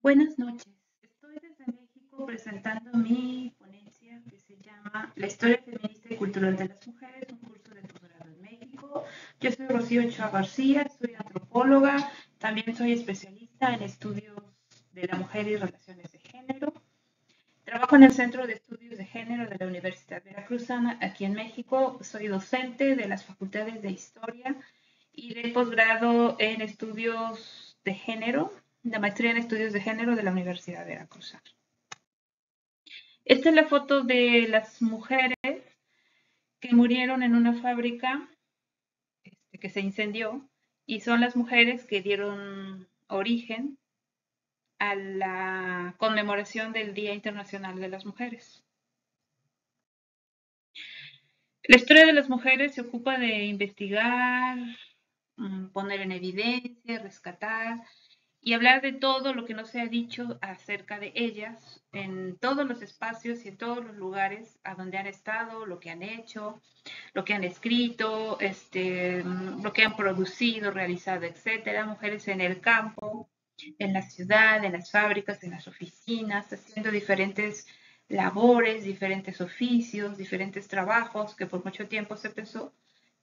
Buenas noches. Estoy desde México presentando mi ponencia que se llama La historia feminista y cultural de las mujeres, un curso de posgrado en México. Yo soy Rocío Ochoa García, soy antropóloga, también soy especialista en estudios de la mujer y relaciones de género. Trabajo en el Centro de Estudios de Género de la Universidad Veracruzana, aquí en México. Soy docente de las facultades de Historia y de posgrado en estudios de género, la maestría en estudios de género de la Universidad Veracruzana. Esta es la foto de las mujeres que murieron en una fábrica que se incendió y son las mujeres que dieron origen a la conmemoración del Día Internacional de las Mujeres. La historia de las mujeres se ocupa de investigar, poner en evidencia, rescatar y hablar de todo lo que no se ha dicho acerca de ellas en todos los espacios y en todos los lugares a donde han estado, lo que han hecho, lo que han escrito, lo que han producido, realizado, etcétera. Mujeres en el campo, en la ciudad, en las fábricas, en las oficinas, haciendo diferentes labores, diferentes oficios, diferentes trabajos que por mucho tiempo se pensó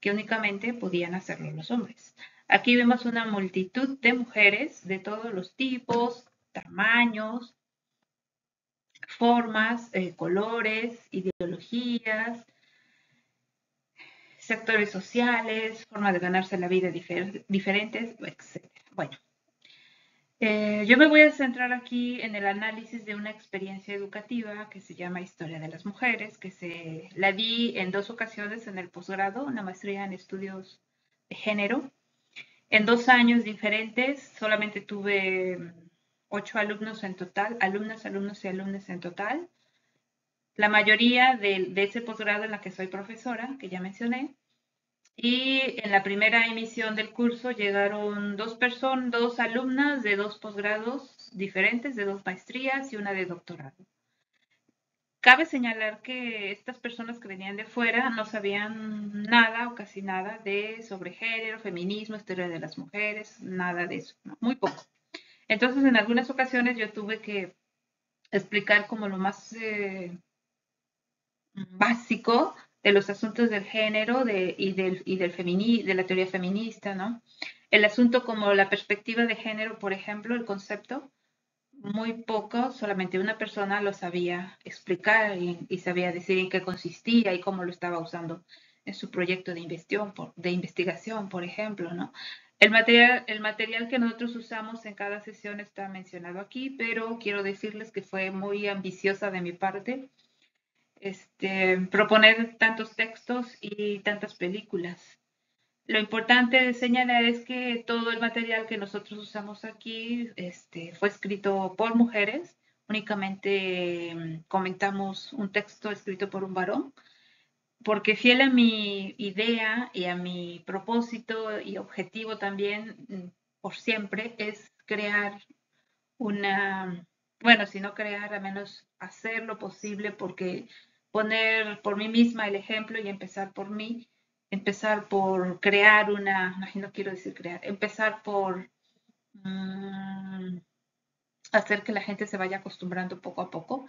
que únicamente podían hacerlo los hombres. Aquí vemos una multitud de mujeres de todos los tipos, tamaños, formas, colores, ideologías, sectores sociales, formas de ganarse la vida diferentes, etc. Bueno, yo me voy a centrar aquí en el análisis de una experiencia educativa que se llama Historia de las Mujeres, que la di en 2 ocasiones en el posgrado, una maestría en estudios de género. En 2 años diferentes, solamente tuve 8 alumnos en total, alumnas, alumnos y alumnas en total. La mayoría de ese posgrado en la que soy profesora, que ya mencioné, y en la primera emisión del curso llegaron 2 alumnas de 2 posgrados diferentes, de 2 maestrías y una de doctorado. Cabe señalar que estas personas que venían de fuera no sabían nada o casi nada sobre género, feminismo, historia de las mujeres, nada de eso, ¿no? Muy poco. Entonces, en algunas ocasiones yo tuve que explicar como lo más básico de los asuntos del género de la teoría feminista, ¿no? El asunto como la perspectiva de género, por ejemplo, el concepto, muy poco, solamente una persona lo sabía explicar y sabía decir en qué consistía y cómo lo estaba usando en su proyecto de investigación, por ejemplo, ¿no? El material que nosotros usamos en cada sesión está mencionado aquí, pero quiero decirles que fue muy ambiciosa de mi parte proponer tantos textos y tantas películas. Lo importante de señalar es que todo el material que nosotros usamos aquí fue escrito por mujeres. Únicamente comentamos un texto escrito por un varón, porque fiel a mi idea y a mi propósito y objetivo también por siempre es crear bueno, si no crear, al menos hacer lo posible porque poner por mí misma el ejemplo y empezar por mí, empezar por crear no quiero decir crear, empezar por hacer que la gente se vaya acostumbrando poco a poco,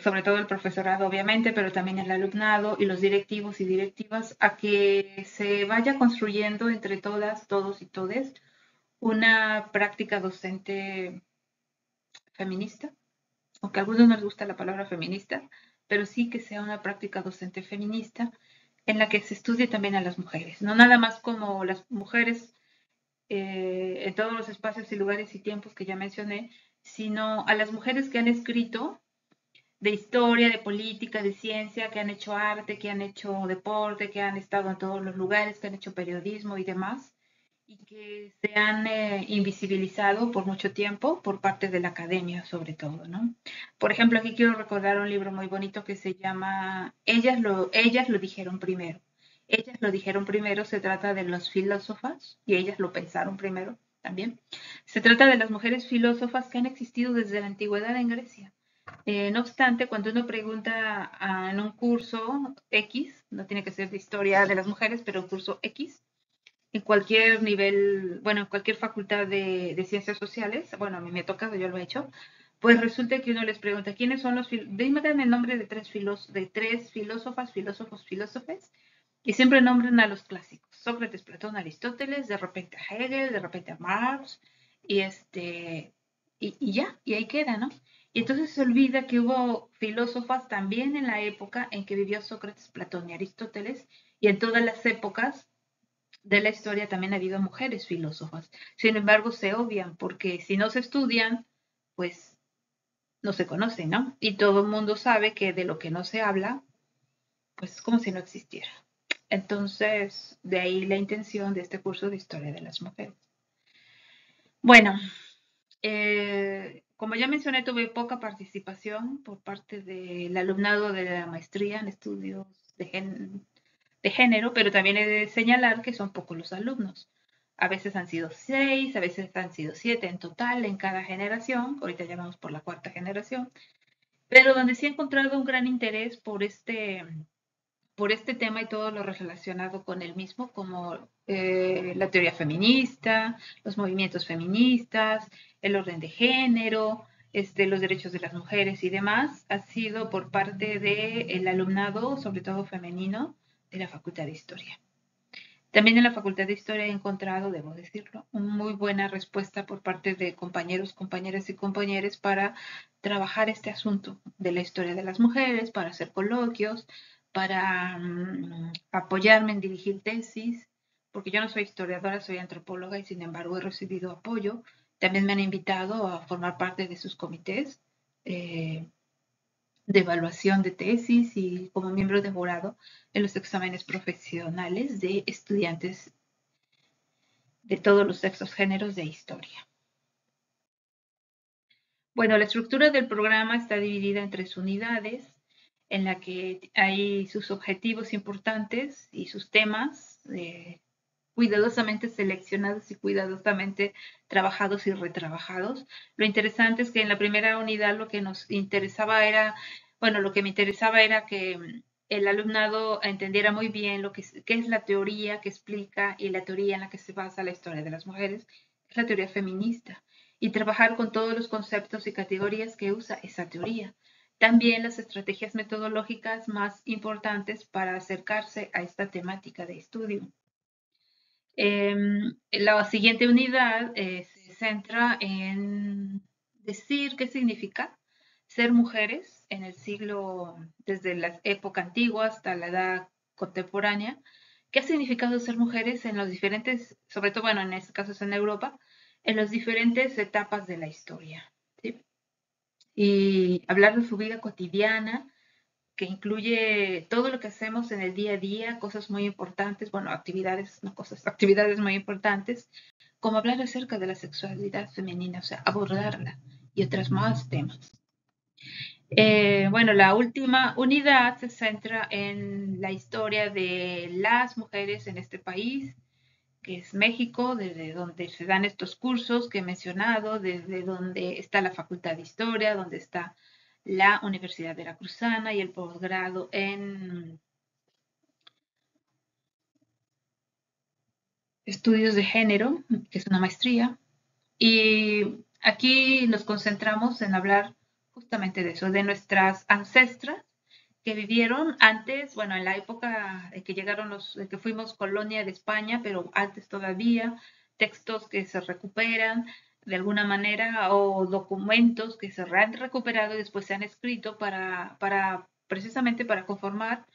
sobre todo el profesorado obviamente, pero también el alumnado y los directivos y directivas, a que se vaya construyendo entre todas, todos y todes una práctica docente feminista, aunque a algunos no les gusta la palabra feminista, pero sí que sea una práctica docente feminista en la que se estudie también a las mujeres, no nada más como las mujeres en todos los espacios y lugares y tiempos que ya mencioné, sino a las mujeres que han escrito de historia, de política, de ciencia, que han hecho arte, que han hecho deporte, que han estado en todos los lugares, que han hecho periodismo y demás, y que se han invisibilizado por mucho tiempo por parte de la academia, sobre todo, ¿no? Por ejemplo, aquí quiero recordar un libro muy bonito que se llama Ellas lo dijeron primero. Ellas lo dijeron primero, se trata de las filósofas, y ellas lo pensaron primero también. Se trata de las mujeres filósofas que han existido desde la antigüedad en Grecia. No obstante, cuando uno pregunta en un curso X, no tiene que ser de historia de las mujeres, pero un curso X, en cualquier nivel, bueno, en cualquier facultad de ciencias sociales, bueno, a mí me ha tocado, yo lo he hecho, pues resulta que uno les pregunta, ¿quiénes son los filósofos? Dime el nombre de tres filósofas, filósofos, filósofes, y siempre nombran a los clásicos, Sócrates, Platón, Aristóteles, de repente a Hegel, de repente a Marx, y ya, y ahí queda, ¿no? Y entonces se olvida que hubo filósofas también en la época en que vivió Sócrates, Platón y Aristóteles, y en todas las épocas de la historia también ha habido mujeres filósofas. Sin embargo, se obvian porque si no se estudian, pues no se conocen, ¿no? Y todo el mundo sabe que de lo que no se habla, pues es como si no existiera. Entonces, de ahí la intención de este curso de historia de las mujeres. Bueno, como ya mencioné, tuve poca participación por parte del alumnado de la maestría en estudios de género, pero también he de señalar que son pocos los alumnos. A veces han sido 6, a veces han sido 7 en total en cada generación. Ahorita ya vamos por la cuarta generación. Pero donde sí he encontrado un gran interés por este tema y todo lo relacionado con el mismo, como la teoría feminista, los movimientos feministas, el orden de género, los derechos de las mujeres y demás, ha sido por parte del alumnado, sobre todo femenino, de la Facultad de Historia. También en la Facultad de Historia he encontrado, debo decirlo, una muy buena respuesta por parte de compañeros, compañeras y compañeros para trabajar este asunto de la historia de las mujeres, para hacer coloquios, para apoyarme en dirigir tesis, porque yo no soy historiadora, soy antropóloga y sin embargo he recibido apoyo. También me han invitado a formar parte de sus comités de evaluación de tesis y como miembro de jurado en los exámenes profesionales de estudiantes de todos los sexos, géneros de historia. Bueno, la estructura del programa está dividida en 3 unidades, en la que hay sus objetivos importantes y sus temas cuidadosamente seleccionados y cuidadosamente trabajados y retrabajados. Lo interesante es que en la primera unidad lo que nos interesaba era, bueno, lo que me interesaba era que el alumnado entendiera muy bien qué es la teoría que explica y la teoría en la que se basa la historia de las mujeres, es la teoría feminista, y trabajar con todos los conceptos y categorías que usa esa teoría. También las estrategias metodológicas más importantes para acercarse a esta temática de estudio. La siguiente unidad se centra en decir qué significa ser mujeres en el siglo, desde la época antigua hasta la edad contemporánea, qué ha significado ser mujeres en los diferentes, sobre todo, bueno, en este caso es en Europa, en las diferentes etapas de la historia, ¿sí? Y hablar de su vida cotidiana, que incluye todo lo que hacemos en el día a día, cosas muy importantes, bueno, actividades, no cosas, actividades muy importantes, como hablar acerca de la sexualidad femenina, o sea, abordarla y otros más temas. Bueno, la última unidad se centra en la historia de las mujeres en este país, que es México, desde donde se dan estos cursos que he mencionado, desde donde está la Facultad de Historia, donde está la Universidad Veracruzana y el posgrado en estudios de género, que es una maestría. Y aquí nos concentramos en hablar justamente de eso, de nuestras ancestras que vivieron antes, bueno, en la época en que llegaron en que fuimos colonia de España, pero antes todavía, textos que se recuperan de alguna manera o documentos que se han recuperado y después se han escrito precisamente para conformar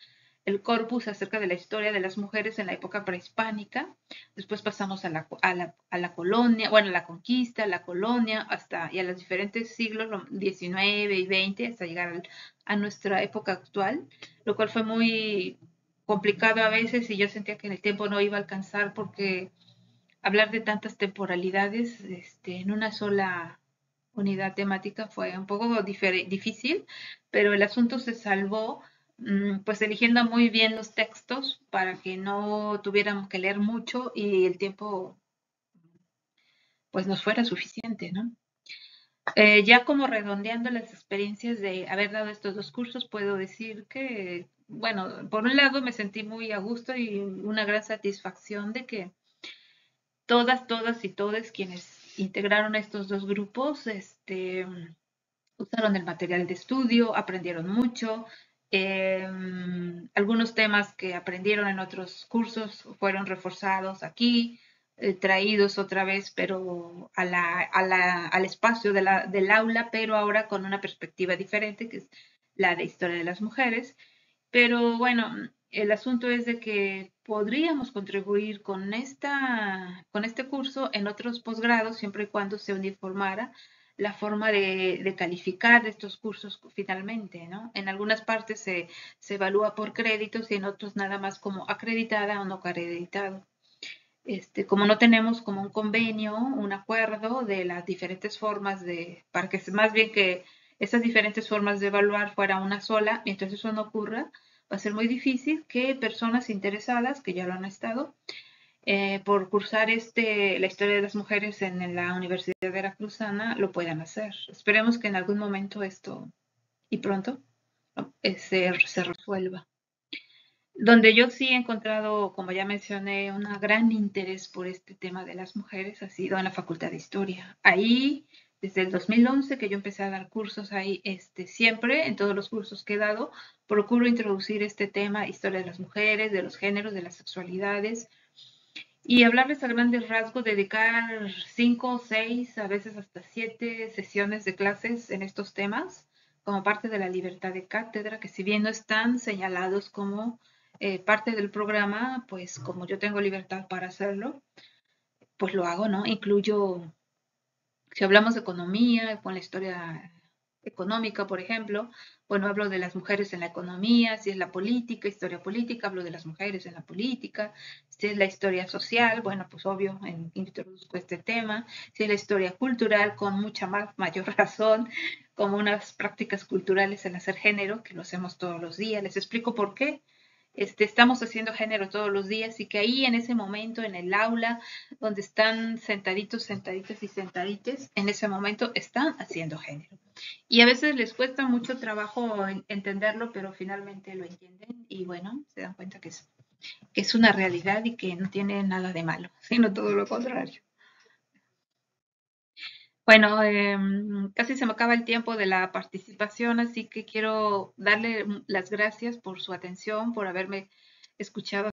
el corpus acerca de la historia de las mujeres en la época prehispánica. Después pasamos a la colonia, bueno, a la conquista, a la colonia, y a los diferentes siglos, XIX y XX, hasta llegar a nuestra época actual, lo cual fue muy complicado a veces y yo sentía que en el tiempo no iba a alcanzar porque hablar de tantas temporalidades en una sola unidad temática fue un poco difícil, pero el asunto se salvó pues eligiendo muy bien los textos para que no tuviéramos que leer mucho y el tiempo pues nos fuera suficiente, ¿no? Ya como redondeando las experiencias de haber dado estos 2 cursos, puedo decir que, bueno, por un lado me sentí muy a gusto y una gran satisfacción de que todas y todos quienes integraron estos dos grupos, usaron el material de estudio, aprendieron mucho. Algunos temas que aprendieron en otros cursos fueron reforzados aquí, traídos otra vez, pero al espacio del aula, pero ahora con una perspectiva diferente, que es la de historia de las mujeres. Pero bueno, el asunto es de que podríamos contribuir con este curso en otros posgrados, siempre y cuando se uniformara la forma de calificar estos cursos finalmente, ¿no? En algunas partes se evalúa por créditos y en otros nada más como acreditada o no acreditado. Como no tenemos como un convenio, un acuerdo de las diferentes formas para que más bien que esas diferentes formas de evaluar fuera una sola, mientras eso no ocurra, va a ser muy difícil que personas interesadas, que ya lo han estado, por cursar la historia de las mujeres en la Universidad Veracruzana, lo puedan hacer. Esperemos que en algún momento esto, y pronto, se resuelva. Donde yo sí he encontrado, como ya mencioné, un gran interés por este tema de las mujeres ha sido en la Facultad de Historia. Ahí, desde el 2011 que yo empecé a dar cursos ahí, siempre, en todos los cursos que he dado, procuro introducir este tema, historia de las mujeres, de los géneros, de las sexualidades, y hablarles a grandes rasgos, dedicar 5, 6, a veces hasta 7 sesiones de clases en estos temas, como parte de la libertad de cátedra, que si bien no están señalados como parte del programa, pues como yo tengo libertad para hacerlo, pues lo hago, ¿no? Incluyo, si hablamos de economía, con la historia económica, por ejemplo, bueno, hablo de las mujeres en la economía, si es la política, historia política, hablo de las mujeres en la política, si es la historia social, bueno, pues obvio, introduzco este tema, si es la historia cultural, con mucha mayor razón, como unas prácticas culturales en hacer género, que lo hacemos todos los días, les explico por qué. Estamos haciendo género todos los días y que ahí en ese momento en el aula donde están sentaditos, sentaditas y sentadites, en ese momento están haciendo género. Y a veces les cuesta mucho trabajo entenderlo, pero finalmente lo entienden y bueno, se dan cuenta que es una realidad y que no tiene nada de malo, sino todo lo contrario. Bueno, casi se me acaba el tiempo de la participación, así que quiero darle las gracias por su atención, por haberme escuchado.